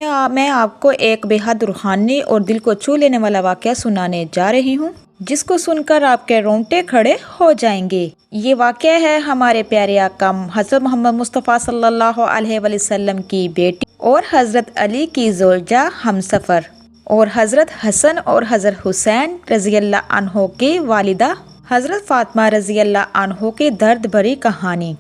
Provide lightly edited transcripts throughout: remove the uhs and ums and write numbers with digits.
میں آپ کو ایک بے حد روحانی اور دل کو چھو لینے والا واقعہ سنانے جا رہی ہوں جس کو سن کر آپ کے رونگٹے کھڑے ہو جائیں گے۔ یہ واقعہ ہے ہمارے پیارے آقا حضرت محمد مصطفیٰ صلی اللہ علیہ وسلم کی بیٹی اور حضرت علی کی زوجہ ہمسفر اور حضرت حسن اور حضرت حسین رضی اللہ عنہ کی والدہ حضرت فاطمہ رضی اللہ عنہ کی درد بھری کہانی۔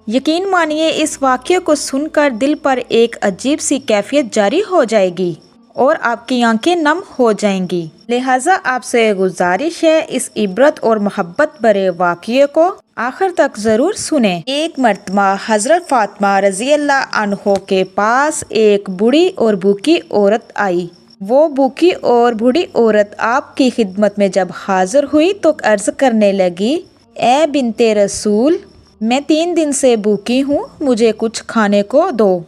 یقین مانیے اس واقعے کو سن کر دل پر ایک عجیب سی کیفیت جاری ہو جائے گی اور آپ کی آنکھیں نم ہو جائیں گی۔ لہٰذا آپ سے گزارش ہے اس عبرت اور محبت بھرے واقعے کو آخر تک ضرور سنیں۔ ایک مرتبہ حضرت فاطمہ رضی اللہ عنہ کے پاس ایک بوڑھی اور بھوکی عورت آئی۔ وہ بھوکی اور بوڑھی عورت آپ کی خدمت میں جب حاضر ہوئی تو عرض کرنے لگی، اے بنت رسول، میں 3 دن سے بھوکی ہوں، مجھے کچھ کھانے کو دو۔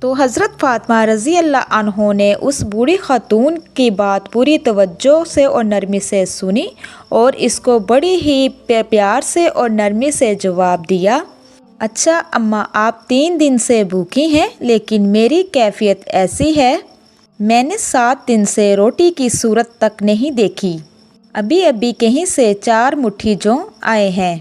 تو حضرت فاطمہ رضی اللہ عنہ نے اس بوڑھی خاتون کی بات پوری توجہ سے اور نرمی سے سنی اور اس کو بڑی ہی پیار سے اور نرمی سے جواب دیا، اچھا اماں، آپ 3 دن سے بھوکی ہیں لیکن میری کیفیت ایسی ہے، میں نے 7 دن سے روٹی کی صورت تک نہیں دیکھی، ابھی کہیں سے 4 مٹھی جو آئے ہیں۔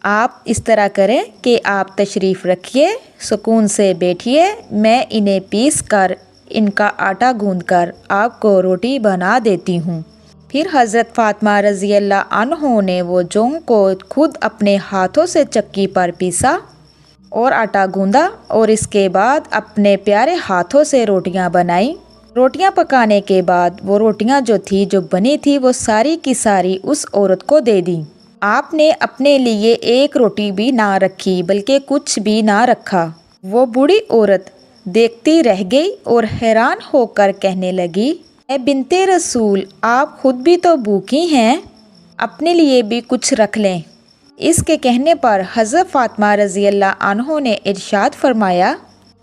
آپ اس طرح کریں کہ آپ تشریف رکھیے، سکون سے بیٹھیے، میں انہیں پیس کر ان کا آٹا گوندھ کر آپ کو روٹی بنا دیتی ہوں۔ پھر حضرت فاطمہ رضی اللہ عنہ نے وہ جوں کو خود اپنے ہاتھوں سے چکی پر پیسا اور آٹا گوندا اور اس کے بعد اپنے پیارے ہاتھوں سے روٹیاں بنائیں۔ روٹیاں پکانے کے بعد وہ روٹیاں جو بنی تھی وہ ساری کی ساری اس عورت کو دے دیں۔ آپ نے اپنے لیے ایک روٹی بھی نہ رکھی بلکہ کچھ بھی نہ رکھا۔ وہ بوڑھی عورت دیکھتی رہ گئی اور حیران ہو کر کہنے لگی، اے بنت رسول، آپ خود بھی تو بھوکی ہیں، اپنے لیے بھی کچھ رکھ لیں۔ اس کے کہنے پر حضرت فاطمہ رضی اللہ عنہ نے ارشاد فرمایا،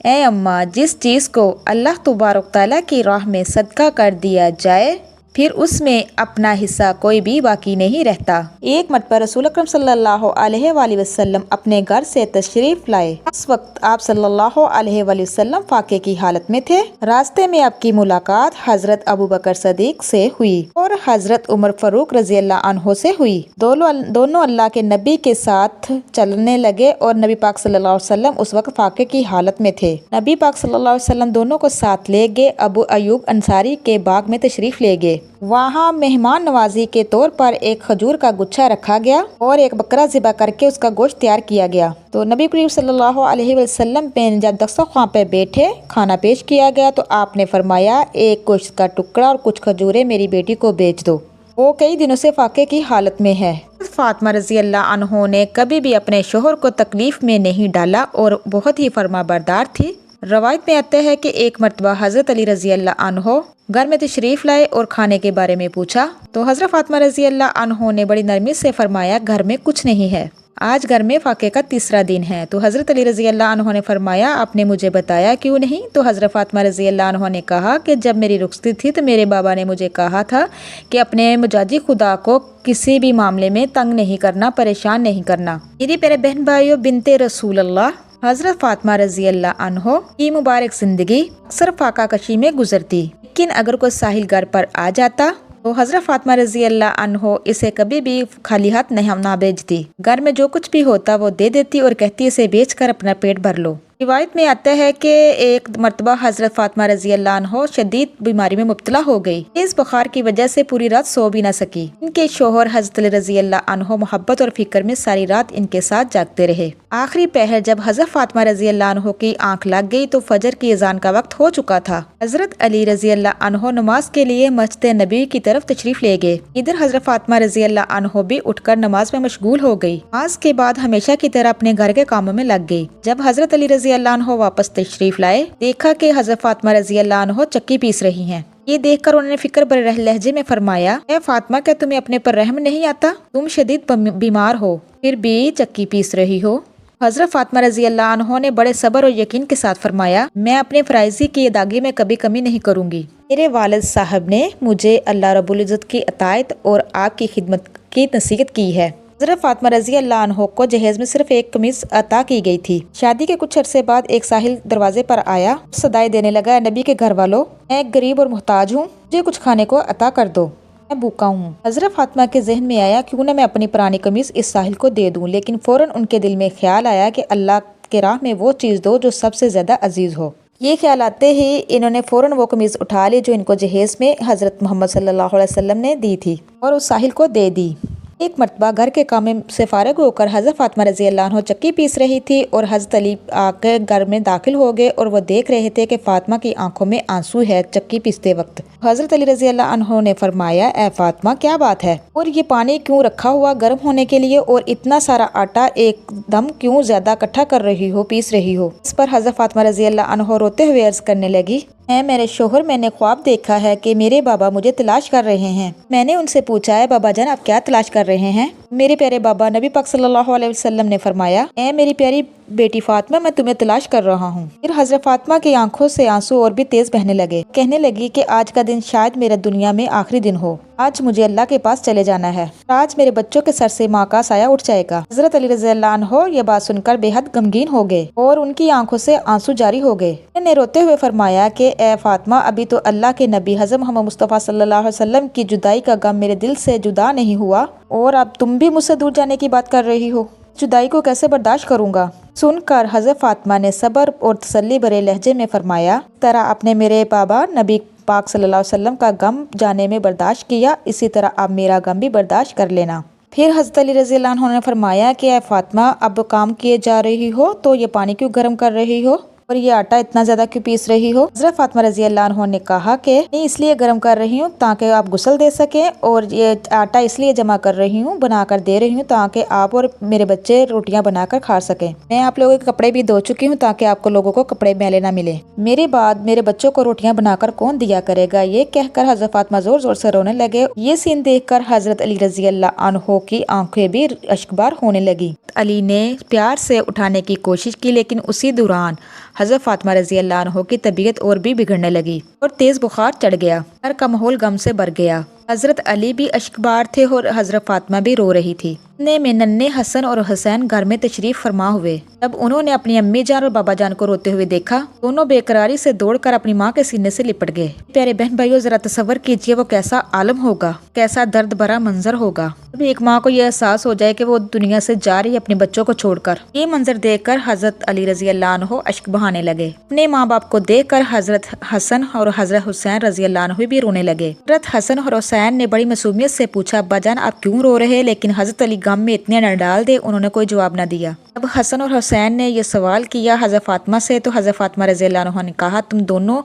اے اماں، جس چیز کو اللہ تبارک تعالیٰ کی راہ میں صدقہ کر دیا جائے پھر اس میں اپنا حصہ کوئی بھی باقی نہیں رہتا۔ ایک مرتبہ رسول اکرم صلی اللہ علیہ وآلہ وسلم اپنے گھر سے تشریف لائے۔ اس وقت آپ صلی اللہ علیہ وآلہ وسلم فاقے کی حالت میں تھے۔ راستے میں آپ کی ملاقات حضرت ابوبکر صدیق سے ہوئی اور حضرت عمر فاروق رضی اللہ عنہ سے ہوئی۔ دونوں اللہ کے نبی کے ساتھ چلنے لگے اور نبی پاک صلی اللہ علیہ وسلم اس وقت فاقے کی حالت میں تھے۔ نبی پاک صلی اللہ علیہ وسلم دونوں کو ساتھ لے گئے، ابو ایوب انصاری کے باغ میں تشریف لے گئے۔ وہاں مہمان نوازی کے طور پر ایک کھجور کا گچھا رکھا گیا اور ایک بکرا ذبح کر کے اس کا گوشت تیار کیا گیا۔ تو نبی کریم صلی اللہ علیہ وسلم پہ جب دسترخوان پہ بیٹھے کھانا پیش کیا گیا تو آپ نے فرمایا، ایک گوشت کا ٹکڑا اور کچھ کھجوریں میری بیٹی کو بیچ دو، وہ کئی دنوں سے فاقے کی حالت میں ہے۔ فاطمہ رضی اللہ عنہ نے کبھی بھی اپنے شوہر کو تکلیف میں نہیں ڈالا اور بہت ہی فرما بردار تھی۔ روایت میں آتا ہے کہ ایک مرتبہ حضرت علی رضی اللہ عنہ گھر میں تشریف لائے اور کھانے کے بارے میں پوچھا تو حضرت فاطمہ رضی اللہ عنہ نے بڑی نرمی سے فرمایا، گھر میں کچھ نہیں ہے، آج گھر میں فاقے کا 3را دن ہے۔ تو حضرت علی رضی اللہ عنہ نے فرمایا، آپ نے مجھے بتایا کیوں نہیں؟ تو حضرت فاطمہ رضی اللہ عنہ نے کہا کہ جب میری رخصتی تھی تو میرے بابا نے مجھے کہا تھا کہ اپنے مجاجی خدا کو کسی بھی معاملے میں تنگ نہیں کرنا، پریشان نہیں کرنا۔ میری پیارے بہن بھائیو، بنت رسول اللہ، حضرت فاطمہ رضی اللہ عنہ کی مبارک زندگی اکثر فاقہ کشی میں گزرتی، لیکن اگر کوئی ساحل گھر پر آ جاتا تو حضرت فاطمہ رضی اللہ عنہ اسے کبھی بھی خالی ہاتھ نہ بھیجتی، گھر میں جو کچھ بھی ہوتا وہ دے دیتی اور کہتی اسے بیچ کر اپنا پیٹ بھر لو۔ روایت میں آتا ہے کہ ایک مرتبہ حضرت فاطمہ رضی اللہ عنہ شدید بیماری میں مبتلا ہو گئی، اس بخار کی وجہ سے پوری رات سو بھی نہ سکی۔ ان کے شوہر حضرت علی رضی اللہ عنہ محبت اور فکر میں ساری رات ان کے ساتھ جاگتے رہے۔ آخری پہر جب حضرت فاطمہ رضی اللہ عنہ کی آنکھ لگ گئی تو فجر کی اذان کا وقت ہو چکا تھا۔ حضرت علی رضی اللہ عنہ نماز کے لیے مسجد نبوی کی طرف تشریف لے گئے۔ ادھر حضرت فاطمہ رضی اللہ عنہ بھی اٹھ کر نماز میں مشغول ہو گئی۔ نماز کے بعد ہمیشہ کی طرح اپنے گھر کے کاموں میں لگ گئی۔ جب حضرت علی رضی اللہ عنہ واپس تشریف لائے، دیکھا کہ حضرت فاطمہ رضی اللہ عنہ چکی پیس رہی ہیں۔ یہ دیکھ کر انہوں نے فکر بھرے لہجے میں فرمایا، اے فاطمہ، کیا تمہیں اپنے پر رحم نہیں آتا؟ تم شدید بیمار ہو پھر بھی چکی پیس رہی ہو۔ حضرت فاطمہ رضی اللہ عنہ نے بڑے صبر اور یقین کے ساتھ فرمایا، میں اپنے فرائضی کی ادائیگی میں کبھی کمی نہیں کروں گی۔ میرے والد صاحب نے مجھے اللہ رب العزت کی اطاعت اور آپ کی خدمت کی نصیحت کی ہے۔ حضرت فاطمہ رضی اللہ عنہ کو جہیز میں صرف ایک قمیص عطا کی گئی تھی۔ شادی کے کچھ عرصے بعد ایک ساحل دروازے پر آیا، صدائے دینے لگا، نبی کے گھر والوں، میں ایک غریب اور محتاج ہوں، مجھے کچھ کھانے کو عطا کر دو، میں بھوکا ہوں۔ حضرت فاطمہ کے ذہن میں آیا کیوں نہ میں اپنی پرانی قمیص اس ساحل کو دے دوں، لیکن فوراً ان کے دل میں خیال آیا کہ اللہ کے راہ میں وہ چیز دو جو سب سے زیادہ عزیز ہو۔ یہ خیال آتے ہی انہوں نے فوراً وہ قمیص اٹھا لی جو ان کو جہیز میں حضرت محمد صلی اللہ علیہ وسلم نے دی تھی اور اس ساحل کو دے دی۔ ایک مرتبہ گھر کے کام سے فارغ ہو کر حضرت فاطمہ رضی اللہ عنہ چکی پیس رہی تھی اور حضرت علی آ کے گھر میں داخل ہو گئے اور وہ دیکھ رہے تھے کہ فاطمہ کی آنکھوں میں آنسو ہے چکی پیستے وقت۔ حضرت علی رضی اللہ عنہ نے فرمایا، اے فاطمہ کیا بات ہے اور یہ پانی کیوں رکھا ہوا گرم ہونے کے لیے اور اتنا سارا آٹا ایک دم کیوں زیادہ اکٹھا کر رہی ہو، پیس رہی ہو؟ اس پر حضرت فاطمہ رضی اللہ عنہ روتے ہوئے عرض کرنے لگی، اے میرے شوہر، میں نے خواب دیکھا ہے کہ میرے بابا مجھے تلاش کر رہے ہیں۔ میں نے ان سے پوچھا ہے بابا جان آپ کیا تلاش کر رہے ہیں؟ میرے پیارے بابا نبی پاک صلی اللہ علیہ وسلم نے فرمایا، اے میری پیاری بیٹی فاطمہ میں تمہیں تلاش کر رہا ہوں۔ پھر حضرت فاطمہ کی آنکھوں سے آنسو اور بھی تیز بہنے لگے، کہنے لگی کہ آج کا دن شاید میرے دنیا میں آخری دن ہو، آج مجھے اللہ کے پاس چلے جانا ہے، آج میرے بچوں کے سر سے ماں کا سایہ اٹھ جائے گا۔ حضرت علی رضی اللہ عنہ یہ بات سن کر بے حد غمگین ہو گئے اور ان کی آنکھوں سے آنسو جاری ہو گئے۔ انہوں نے روتے ہوئے فرمایا کہ اے فاطمہ، ابھی تو اللہ کے نبی حضرت محمد مصطفیٰ صلی اللہ علیہ وسلم کی جدائی کا غم میرے دل سے جدا نہیں ہوا اور اب تم بھی مجھ سے دور جانے کی بات کر رہی ہو، جدائی کو کیسے برداشت کروں گا؟ سن کر حضرت فاطمہ نے صبر اور تسلی بھرے لہجے میں فرمایا، طرح آپ نے میرے بابا نبی پاک صلی اللہ علیہ وسلم کا غم جانے میں برداشت کیا، اسی طرح آپ میرا غم بھی برداشت کر لینا۔ پھر حضرت علی رضی اللہ عنہ نے فرمایا کہ اے فاطمہ، اب کام کیے جا رہی ہو تو یہ پانی کیوں گرم کر رہی ہو اور یہ آٹا اتنا زیادہ کیوں پیس رہی ہو؟ حضرت فاطمہ رضی اللہ عنہ نے کہا کہ میں اس لیے گرم کر رہی ہوں تاکہ آپ غسل دے سکیں، اور یہ آٹا اس لیے جمع کر رہی ہوں، بنا کر دے رہی ہوں تاکہ آپ اور میرے بچے روٹیاں بنا کر کھا سکیں۔ میں آپ لوگوں کے کپڑے بھی دھو چکی ہوں تاکہ آپ کو لوگوں کو کپڑے میلے نہ ملے، میرے بعد میرے بچوں کو روٹیاں بنا کر کون دیا کرے گا؟ یہ کہہ کر حضرت فاطمہ زور زور سے رونے لگے۔ یہ سین دیکھ کر حضرت علی رضی اللہ عنہ کی آنکھیں بھی اشکبار ہونے لگی۔ علی نے پیار سے اٹھانے کی کوشش کی لیکن اسی دوران حضرت فاطمہ رضی اللہ عنہ کی طبیعت اور بھی بگڑنے لگی اور تیز بخار چڑھ گیا، گھر کا ماحول غم سے بھر گیا۔ حضرت علی بھی اشکبار تھے اور حضرت فاطمہ بھی رو رہی تھی۔ اتنے میں ننھے حسن اور حسین گھر میں تشریف فرما ہوئے۔ جب انہوں نے اپنی امی جان اور بابا جان کو روتے ہوئے دیکھا، دونوں بے قراری سے دوڑ کر اپنی ماں کے سینے سے لپٹ گئے۔ پیارے بہن بھائیو، ذرا تصور کیجئے وہ کیسا عالم ہوگا، کیسا درد بھرا منظر ہوگا جب ایک ماں کو یہ احساس ہو جائے کہ وہ دنیا سے جا رہی ہے اپنے بچوں کو چھوڑ کر۔ یہ منظر دیکھ کر حضرت علی رضی اللہ عنہ اشک بہانے لگے۔ اپنے ماں باپ کو دیکھ کر حضرت حسن اور حضرت حسین رضی اللہ عنہ بھی رونے لگے۔ حضرت حسن اور حسین نے بڑی معصومیت سے پوچھا، ابا جان آپ کیوں رو رہے؟ لیکن حضرت علی غم میں اتنے نہ ڈال دے، انہوں نے کوئی جواب نہ دیا۔ جب حسن اور حسین نے یہ سوال کیا حضرت فاطمہ سے تو حضرت فاطمہ رضی اللہ عنہ نے کہا، تم دونوں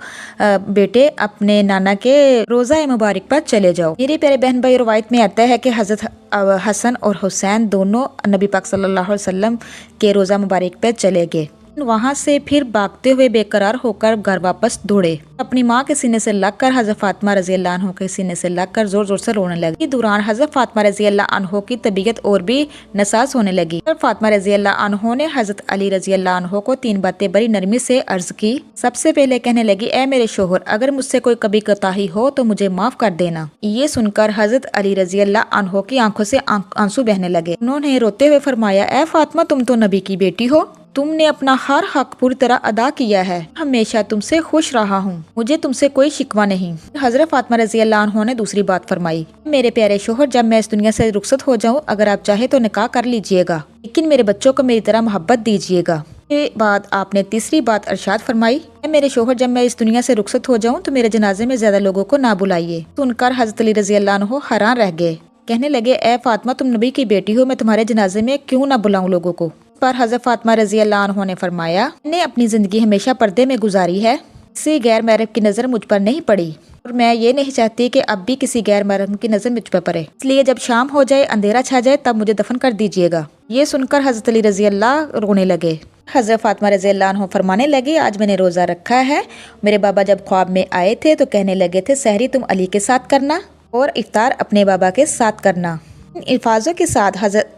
بیٹے اپنے نانا کے روضہ مبارک پر چلے جاؤ۔ میرے پیارے بہن بھائی، روایت میں آتا ہے کہ حضرت حسن اور حسین دونوں نبی پاک صلی اللہ علیہ وسلم کے روضہ مبارک پر چلے گئے۔ وہاں سے پھر بھاگتے ہوئے بے قرار ہو کر گھر واپس دوڑے، اپنی ماں کے سینے سے لگ کر حضرت فاطمہ رضی اللہ عنہ کے سینے سے لگ کر زور زور سے رونے لگے۔ اس دوران حضرت فاطمہ رضی اللہ عنہ کی طبیعت اور بھی ناساز ہونے لگی۔ حضرت فاطمہ رضی اللہ عنہ نے حضرت علی رضی اللہ عنہ کو 3 باتیں بڑی نرمی سے عرض کی۔ سب سے پہلے کہنے لگی، اے میرے شوہر، اگر مجھ سے کوئی کبھی کوتاہی ہو تو مجھے معاف کر دینا۔ یہ سن کر حضرت علی رضی اللہ عنہ کی آنکھوں سے آنسو بہنے لگے۔ انہوں نے روتے ہوئے فرمایا، اے فاطمہ، تم تو نبی کی بیٹی ہو، تم نے اپنا ہر حق پوری طرح ادا کیا ہے، ہمیشہ تم سے خوش رہا ہوں، مجھے تم سے کوئی شکوہ نہیں۔ حضرت فاطمہ رضی اللہ عنہ نے دوسری بات فرمائی، میرے پیارے شوہر، جب میں اس دنیا سے رخصت ہو جاؤں، اگر آپ چاہے تو نکاح کر لیجئے گا، لیکن میرے بچوں کو میری طرح محبت دیجئے گا۔ کے بعد آپ نے تیسری بات ارشاد فرمائی، اے میرے شوہر، جب میں اس دنیا سے رخصت ہو جاؤں تو میرے جنازے میں زیادہ لوگوں کو نہ بلائیے۔ سن کر حضرت علی رضی اللہ عنہ حیران رہ گئے، کہنے لگے، اے فاطمہ، تم نبی کی بیٹی ہو، میں تمہارے جنازے میں کیوں نہ بلاؤں لوگوں کو؟ پر حضرت فاطمہ رضی اللہ عنہ نے فرمایا، میں نے اپنی زندگی ہمیشہ پردے میں گزاری ہے، کسی غیر محرم کی نظر مجھ پر نہیں پڑی اور میں یہ نہیں چاہتی کہ اب بھی کسی غیر محرم کی نظر مجھ پر پڑے، اس لیے جب شام ہو جائے، اندھیرا چھا جائے، تب مجھے دفن کر دیجیے گا۔ یہ سن کر حضرت علی رضی اللہ رونے لگے۔ حضرت فاطمہ رضی اللہ عنہ فرمانے لگی، آج میں نے روزہ رکھا ہے، میرے بابا جب خواب میں آئے تھے تو کہنے لگے تھے، سحری تم علی کے ساتھ کرنا اور افطار اپنے بابا کے ساتھ کرنا۔ ان الفاظوں کے ساتھ حضرت